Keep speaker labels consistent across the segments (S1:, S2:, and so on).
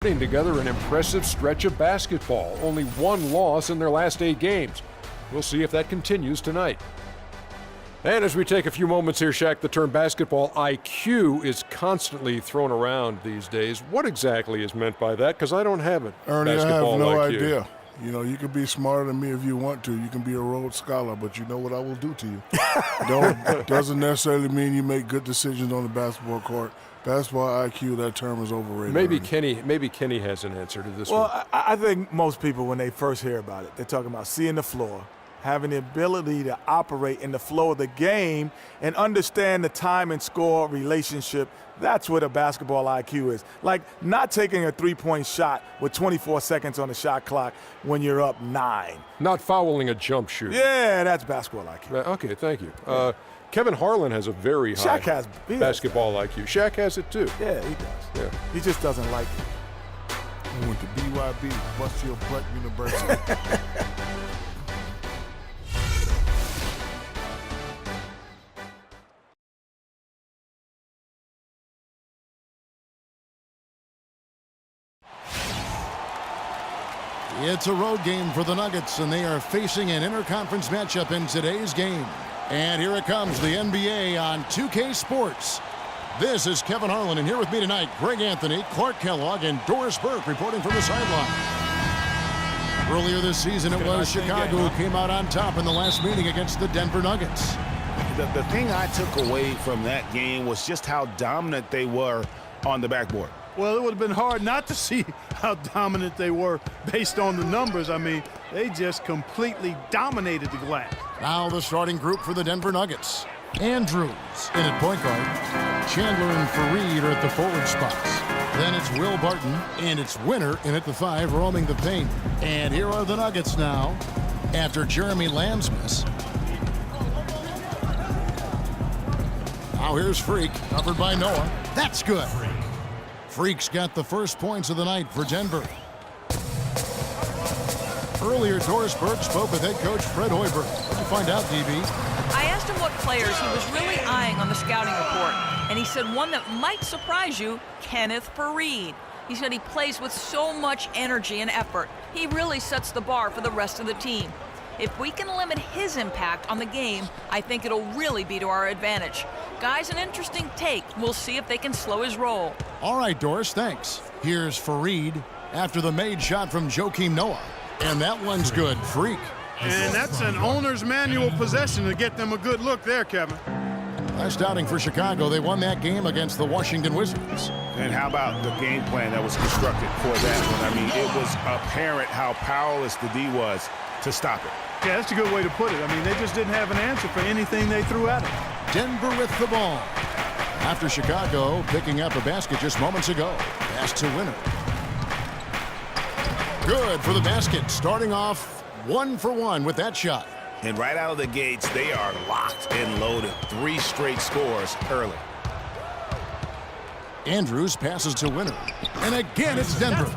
S1: putting together an impressive stretch of basketball. Only one loss in their last 8 games. We'll see if that continues tonight. And as we take a few moments here, Shaq, the term basketball IQ is constantly thrown around these days. What exactly is meant by that? Because I don't have it.
S2: Ernie, I have
S1: basketball
S2: no
S1: IQ.
S2: idea. You know, you can be smarter than me if you want to. You can be a Rhodes Scholar, but you know what I will do to you. Doesn't necessarily mean you make good decisions on the basketball court. Basketball IQ, that term is overrated.
S1: Maybe Kenny has an answer to this one.
S3: Well, I think most people, when they first hear about it, they're talking about seeing the floor, having the ability to operate in the flow of the game and understand the time and score relationship. That's what a basketball IQ is. Like not taking a three-point shot with 24 seconds on the shot clock when you're up 9.
S1: Not fouling a jump shoot.
S3: Yeah, that's basketball IQ.
S1: Okay, thank you. Kevin Harlan has a very high basketball IQ. Shaq has it too.
S3: Yeah, he does.
S1: Yeah.
S3: He just doesn't like it.
S2: I went to BYB, Bust Your Butt University.
S4: It's a road game for the Nuggets, and they are facing an interconference matchup in today's game. And here it comes, the NBA on 2K Sports. This is Kevin Harlan, and here with me tonight, Greg Anthony, Clark Kellogg, and Doris Burke reporting from the sideline. Earlier this season, it was Chicago who came out on top in the last meeting against the Denver Nuggets.
S5: The thing I took away from that game was just how dominant they were on the backboard.
S6: Well, it would have been hard not to see how dominant they were based on the numbers. I mean, they just completely dominated the glass.
S4: Now the starting group for the Denver Nuggets. Andrews in at point guard. Chandler and Fareed are at the forward spots. Then it's Will Barton, and it's Winter in at the 5, roaming the paint. And here are the Nuggets now after Jeremy Lamb's miss. Now here's Freak, covered by Noah. That's good. Freak's got the first points of the night for Denver. Earlier, Doris Burke spoke with head coach Fred Hoiberg. What did you find out, DB?
S7: I asked him what players he was really eyeing on the scouting report, and he said one that might surprise you, Kenneth Fareed. He said he plays with so much energy and effort. He really sets the bar for the rest of the team. If we can limit his impact on the game, I think it'll really be to our advantage. Guys, an interesting take. We'll see if they can slow his roll.
S4: All right, Doris, thanks. Here's Fareed after the made shot from Joakim Noah. And that one's good. Freak.
S6: And that's an owner's manual possession to get them a good look there, Kevin.
S4: Last outing for Chicago, they won that game against the Washington Wizards.
S5: And how about the game plan that was constructed for that one? I mean, it was apparent how powerless the D was to stop it.
S6: Yeah, that's a good way to put it. I mean, they just didn't have an answer for anything they threw at them.
S4: Denver with the ball. After Chicago picking up a basket just moments ago. Pass to Winner. Good for the basket. Starting off 1 for 1 with that shot.
S5: And right out of the gates, they are locked and loaded. 3 straight scores early.
S4: Andrews passes to Winner. And again, it's Denver.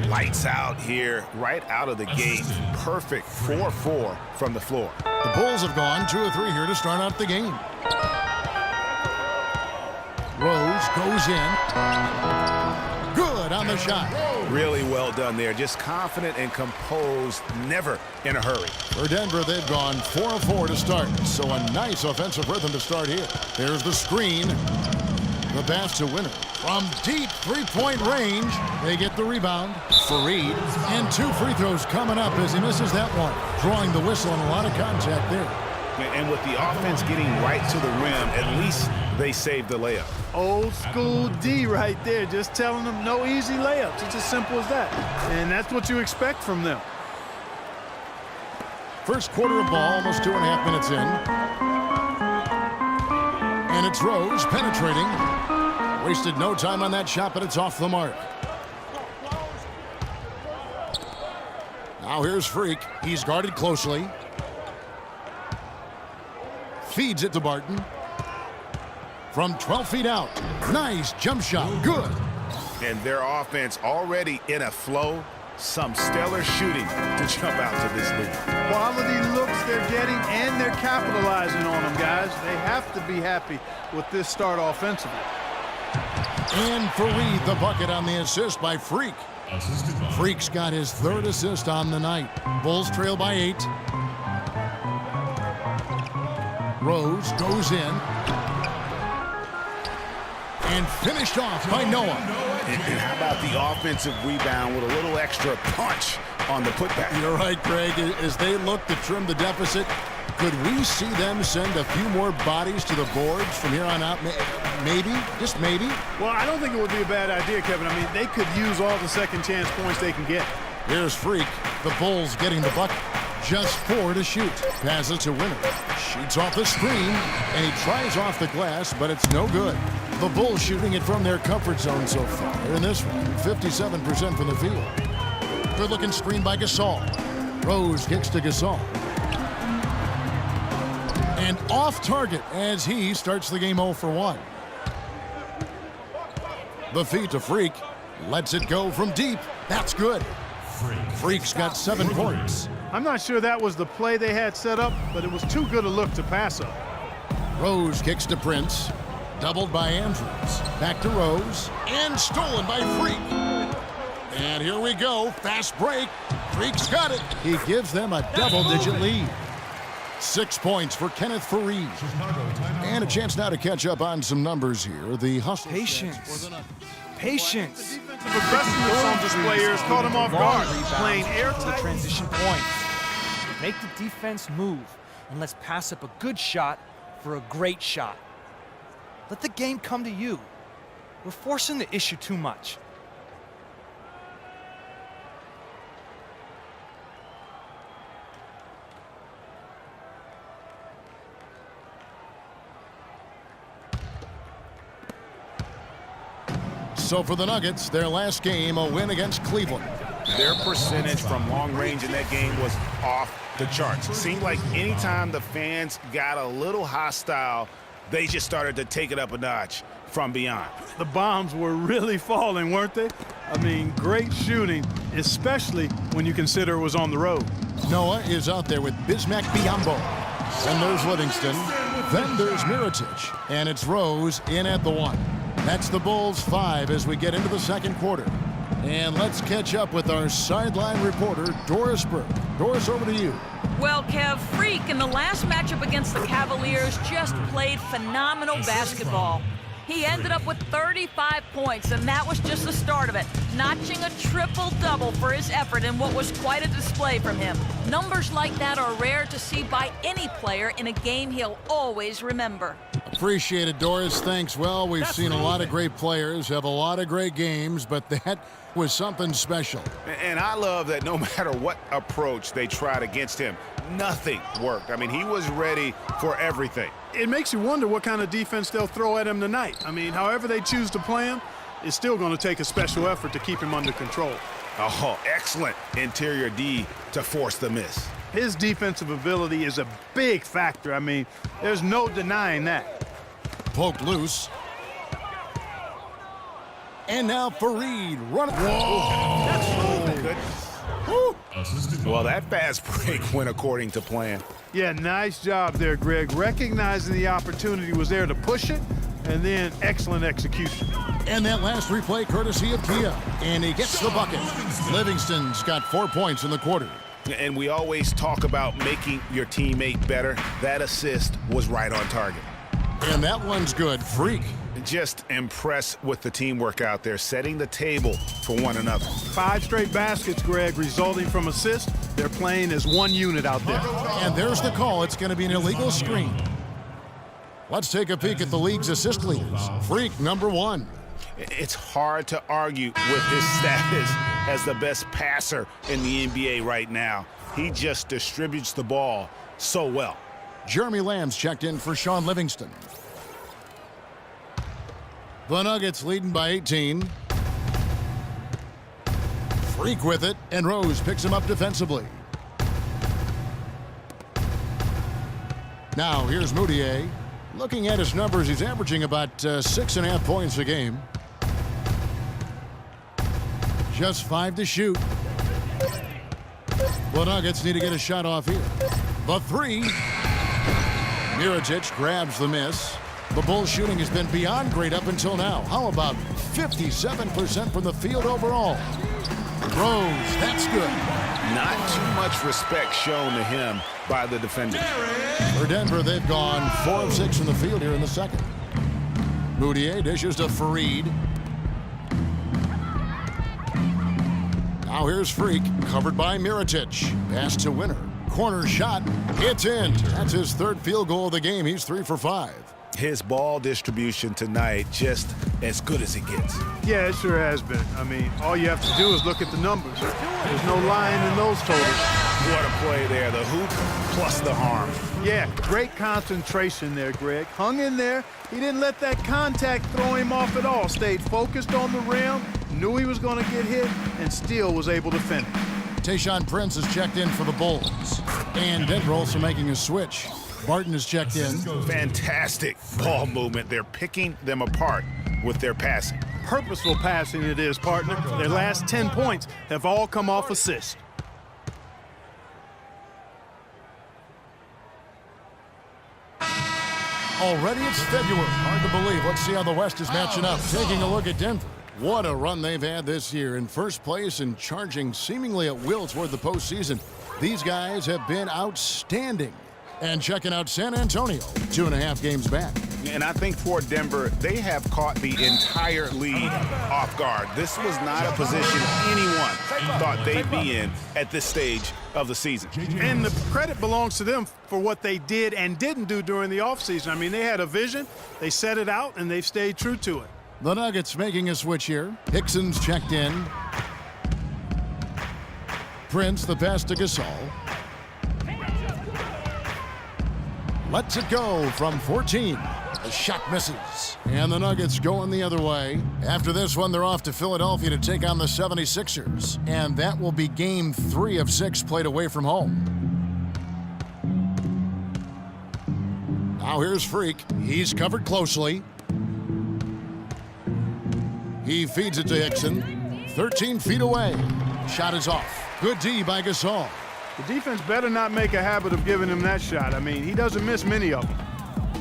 S5: Lights out here right out of the gate. Perfect 4-4 from the floor.
S4: The Bulls have gone 2 of 3 here to start out the game. Rose goes in. Good on the shot.
S5: Really well done there. Just confident and composed, never in a hurry.
S4: For Denver, they've gone 4 of 4 to start. So a nice offensive rhythm to start here. There's the screen. The pass to Winner. From deep three-point range, they get the rebound. Fareed. And 2 free throws coming up as he misses that one. Drawing the whistle and a lot of contact there.
S5: And with the offense getting right to the rim, at least they saved the layup.
S6: Old school D right there, just telling them no easy layups. It's as simple as that. And that's what you expect from them.
S4: First quarter of ball, almost 2.5 minutes in. And it's Rose penetrating. Wasted no time on that shot, but it's off the mark. Now here's Freak. He's guarded closely. Feeds it to Barton. From 12 feet out. Nice jump shot. Good.
S5: And their offense already in a flow. Some stellar shooting to jump out to this lead.
S6: Quality looks they're getting, and they're capitalizing on them, guys. They have to be happy with this start offensively.
S4: And Fareed the bucket on the assist by Freak. Freak's got his 3rd assist on the night. Bulls trail by 8. Rose goes in. And finished off by Noah.
S5: And how about the offensive rebound with a little extra punch on the putback?
S4: You're right, Greg. As they look to trim the deficit, could we see them send a few more bodies to the boards from here on out? Maybe, just maybe.
S6: Well, I don't think it would be a bad idea, Kevin. I mean, they could use all the second chance points they can get.
S4: Here's Freak. The Bulls getting the bucket. Just 4 to shoot. Passes to Winner. Shoots off the screen, and he tries off the glass, but it's no good. The Bulls shooting it from their comfort zone so far. In this one, 57% from the field. Good-looking screen by Gasol. Rose kicks to Gasol. And off target as he starts the game 0 for 1. The feed to Freak. Lets it go from deep. That's good. Freak's got 7 points.
S6: I'm not sure that was the play they had set up, but it was too good a look to pass up.
S4: Rose kicks to Prince. Doubled by Andrews. Back to Rose. And stolen by Freak. And here we go. Fast break. Freak's got it. He gives them a double-digit lead. 6 points for Kenneth Fareed. And a chance now to catch up on some numbers here. The hustle.
S8: Patience. Patience.
S6: The aggressiveness on display here has caught him off guard. Playing
S8: the
S6: airtight.
S8: transition point. Make the defense move, and let's pass up a good shot for a great shot. Let the game come to you. We're forcing the issue too much.
S4: So for the Nuggets, their last game, a win against Cleveland.
S5: Their percentage from long range in that game was off the charts. It seemed like anytime the fans got a little hostile, they just started to take it up a notch from beyond.
S6: The bombs were really falling, weren't they? I mean, great shooting, especially when you consider it was on the road.
S4: Noah is out there with Bismack Biyombo. Then there's Livingston. Then there's Mirotic. And it's Rose in at the 1. That's the Bulls 5 as we get into the second quarter. And let's catch up with our sideline reporter, Doris Burke. Doris, over to you.
S7: Well, Kev, Freak in the last matchup against the Cavaliers just played phenomenal basketball. He ended up with 35 points, and that was just the start of it, notching a triple-double for his effort in what was quite a display from him. Numbers like that are rare to see by any player in a game he'll always remember.
S4: Appreciate it, Doris. Thanks. Well, we've seen a lot of great players have a lot of great games, but that was something special.
S5: And I love that no matter what approach they tried against him, nothing worked. I mean, he was ready for everything.
S6: It makes you wonder what kind of defense they'll throw at him tonight. I mean, however they choose to play him, it's still going to take a special effort to keep him under control.
S5: Oh, excellent interior D to force the miss.
S6: His defensive ability is a big factor. I mean, there's no denying that.
S4: Poke loose. And now Fareed running.
S5: Well, that fast break went according to plan.
S6: Yeah, nice job there, Greg. Recognizing the opportunity was there to push it, and then excellent execution.
S4: And that last replay courtesy of Kia. And he gets the bucket. Livingston's got 4 points in the quarter.
S5: And we always talk about making your teammate better. That assist was right on target.
S4: And that one's good. Freak.
S5: Just impressed with the teamwork out there, setting the table for one another.
S6: 5 straight baskets, Greg, resulting from assists. They're playing as one unit out there.
S4: And there's the call. It's going to be an illegal screen. Let's take a peek at the league's assist leaders. Freak, number 1.
S5: It's hard to argue with his status as the best passer in the NBA right now. He just distributes the ball so well.
S4: Jeremy Lamb's checked in for Sean Livingston. The Nuggets leading by 18. Freak with it, and Rose picks him up defensively. Now here's Moutier. Looking at his numbers, he's averaging about 6.5 points a game. Just 5 to shoot. The Nuggets need to get a shot off here. The 3. Mirotic grabs the miss. The Bulls shooting has been beyond great up until now. How about 57% from the field overall? Rose, that's good.
S5: Not too much respect shown to him by the defender.
S4: For Denver, they've gone 4 of 6 from the field here in the second. Moutier dishes to Fareed. Now here's Freak, covered by Mirotic. Pass to Winner. Corner shot. It's in. That's his third field goal of the game. He's 3 for 5.
S5: His ball distribution tonight just as good as it gets.
S6: Yeah, it sure has been. I mean, all you have to do is look at the numbers. There's no lying in those totals.
S5: What a play there. The hoop plus the harm.
S6: Yeah, great concentration there, Greg. Hung in there. He didn't let that contact throw him off at all. Stayed focused on the rim, knew he was going to get hit, and still was able to finish.
S4: Tayshaun Prince has checked in for the Bulls. And Denver also making a switch. Barton has checked in.
S5: Fantastic ball movement. They're picking them apart with their passing.
S6: Purposeful passing it is, partner. Their last 10 points have all come off assists.
S4: Already it's February. Hard to believe. Let's see how the West is matching up. Taking a look at Denver. What a run they've had this year. In first place and charging seemingly at will toward the postseason. These guys have been outstanding. And checking out San Antonio, 2.5 games back.
S5: And I think for Denver, they have caught the entire league off guard. This was not a position anyone thought they'd be in at this stage of the season.
S6: And the credit belongs to them for what they did and didn't do during the offseason. I mean, they had a vision, they set it out, and they've stayed true to it.
S4: The Nuggets making a switch here. Hickson's checked in. Prince, the pass to Gasol. Lets it go from 14. The shot misses. And the Nuggets going the other way. After this one, they're off to Philadelphia to take on the 76ers. And that will be game 3 of 6 played away from home. Now here's Freak. He's covered closely. He feeds it to Hickson. 13 feet away. Shot is off. Good D by Gasol.
S6: The defense better not make a habit of giving him that shot. I mean, he doesn't miss many of them.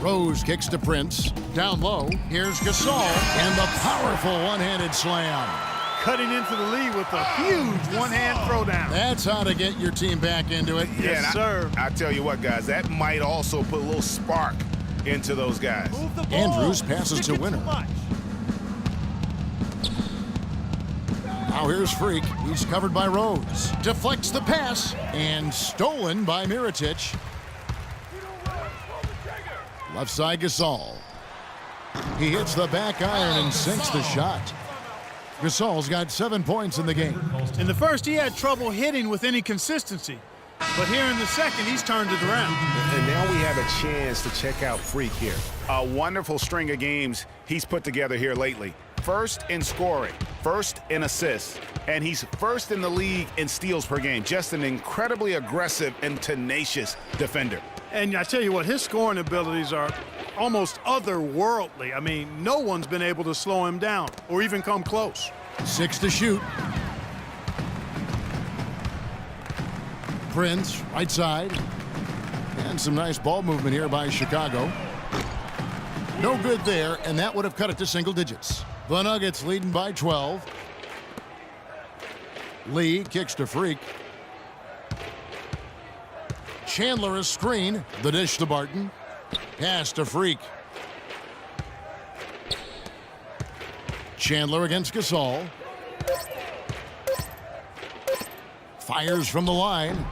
S4: Rose kicks to Prince. Down low. Here's Gasol. And the powerful one-handed slam.
S6: Cutting into the lead with a huge one-hand throwdown.
S4: That's how to get your team back into it.
S6: Yes, sir.
S5: I tell you what, guys, that might also put a little spark into those guys.
S4: Andrews passes to Winner. Now here's Freak. He's covered by Rose. Deflects the pass. And stolen by Mirotic. Left side Gasol. He hits the back iron and sinks the shot. Gasol's got 7 points in the game.
S6: In the first, he had trouble hitting with any consistency. But here in the second, he's turned it around.
S5: And now we have a chance to check out Freak here. A wonderful string of games he's put together here lately. First in scoring, first in assists, and he's first in the league in steals per game. Just an incredibly aggressive and tenacious defender.
S6: And I tell you what, his scoring abilities are almost otherworldly. I mean, no one's been able to slow him down or even come close.
S4: 6 to shoot. Prince, right side. And some nice ball movement here by Chicago. No good there, and that would have cut it to single digits. The Nuggets leading by 12. Lee kicks to Freak. Chandler a screen. The dish to Barton. Pass to Freak. Chandler against Gasol. Fires from the line.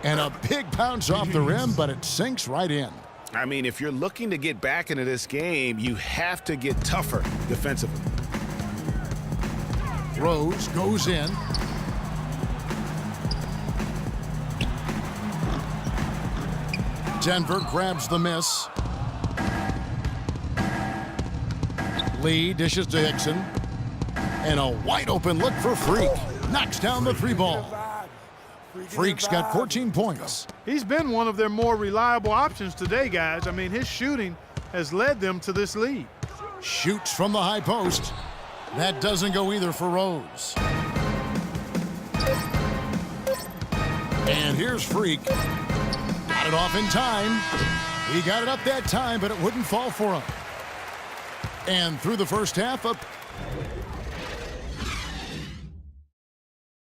S4: And a big bounce off the rim, but it sinks right in.
S5: I mean, if you're looking to get back into this game, you have to get tougher defensively.
S4: Rose goes in. Denver grabs the miss. Lee dishes to Hickson. And a wide open look for Freak. Knocks down the 3-ball. Freak's got 14 points.
S6: He's been one of their more reliable options today, guys. I mean, his shooting has led them to this lead.
S4: Shoots from the high post. That doesn't go either for Rose. And here's Freak. Got it off in time. He got it up that time, but it wouldn't fall for him. And through the first half, a